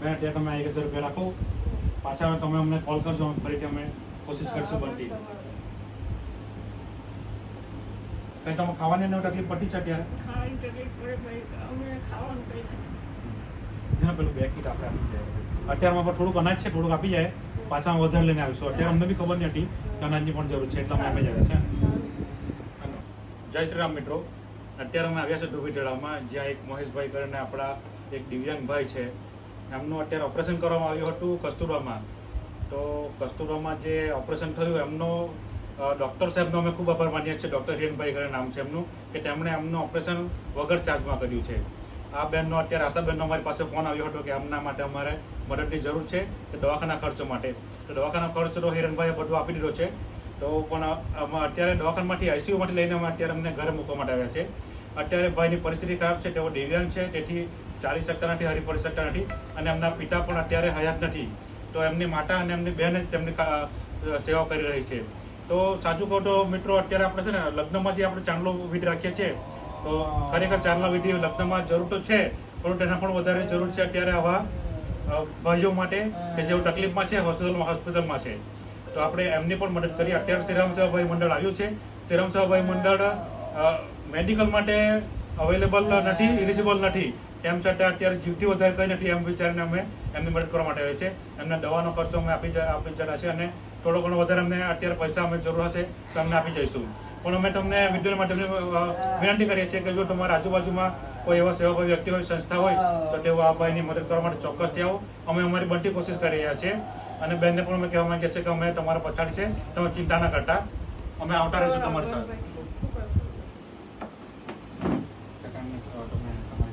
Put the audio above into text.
બેન અત્યારે તમે 1000 રૂપિયા રાખો, પાછા તમે અમને કોલ કરજો, ફરીથી અમે કોશિશ કરશું બનતી. કઈ તમે ખાવાની ને તકલીફ પડી છે અત્યારે? ખાવાની તકલીફ પડે ભાઈ, અમે ખાવાનું કઈ નથી. જેને પેલું 2 કીટ આપણે આપી જાય. અત્યારમાં પણ થોડુંક અનાજ છે, થોડુંક આપી જાય, પાછા વધારે લઈને આવીશું. અત્યારે અમને બી ખબર નહીં હતી કે અનાજની પણ જરૂર છે, એટલે અમે આવી જાય છે. જય શ્રી રામ મિત્રો, અત્યારે અમે આવ્યા છે ડુબીટળામાં, જ્યાં એક મહેશભાઈ કરીને આપણા એક દિવ્યાંગ ભાઈ છે, એમનું અત્યારે ઓપરેશન કરવામાં આવ્યું હતું કસ્તુરબામાં. તો કસ્તુરબામાં જે ઓપરેશન થયું એમનો ડૉક્ટર સાહેબનો અમે ખૂબ આભાર માનીએ છીએ. ડૉક્ટર હિરેનભાઈ કરીને નામ છે એમનું, કે તેમણે એમનું ઓપરેશન વગર ચાર્જમાં કર્યું છે. આ બેનનો અત્યારે આશાબેનનો અમારી પાસે ફોન આવ્યો હતો કે એમના માટે અમારે મદદની જરૂર છે, કે દવાખાના ખર્ચો માટે. તો દવાખાના ખર્ચ તો હિરેનભાઈએ બધું આપી દીધો છે. તો પણ અત્યારે દવાખાનામાંથી આઈસીયુમાંથી લઈને અમે અત્યારે અમને ઘરે મૂકવા માટે આવ્યા છે. અત્યારે ભાઈની પરિસ્થિતિ ખરાબ છે, તેઓ દિવ્યાંગ છે, તેથી ચાલી શકતા નથી, હરી ફરી શકતા નથી, અને એમના પિતા પણ અત્યારે હયાત નથી. તો એમની માતા અને એમની બહેન જ તેમની સેવા કરી રહી છે. તો સાચું કહું તો મિત્રો, અત્યારે આપણે છે ને લગ્નમાં જે આપણે ચાંદલો વિધિ રાખીએ છીએ, તો ખરેખર ચાંદલા વિધિ લગ્નમાં જરૂર તો છે, પરંતુ તેના પણ વધારે જરૂર છે અત્યારે આવા ભાઈઓ માટે કે જેઓ તકલીફમાં છે, હોસ્પિટલમાં છે. તો આપણે એમની પણ મદદ કરીએ. અત્યારે શ્રીરામ સેવાભાઈ મંડળ આવ્યું છે. શ્રીરામ સેવાભાઈ મંડળ મેડિકલ માટે અવેલેબલ નથી, ઇલિજિબલ નથી, તેમ છતાં અત્યારે જીવથી વધારે કંઈ નથી એમ વિચારીને અમે એમની મદદ કરવા માટે આવ્યા છે. એમને દવાનો ખર્ચો અમે આપી જતા છે, અને થોડો ઘણો વધારે અમને અત્યારે પૈસા અમે જરૂર હશે તો અમને આપી જઈશું. પણ અમે તમને વિડીયો માટે વિનંતી કરીએ છીએ કે જો તમારા આજુબાજુમાં કોઈ એવા સેવાભાવી વ્યક્તિ હોય, સંસ્થા હોય, તો તેઓ આ ભાઈની મદદ કરવા માટે ચોક્કસથી આવો. અમે અમારી બનતી કોશિશ કરી રહ્યા છીએ, અને બેનને પણ અમે કહેવા માંગીએ છીએ કે અમે તમારા પછાડી છે, તમે ચિંતા ના કરતા, અમે આવતા રહીશું તમારી સાથે.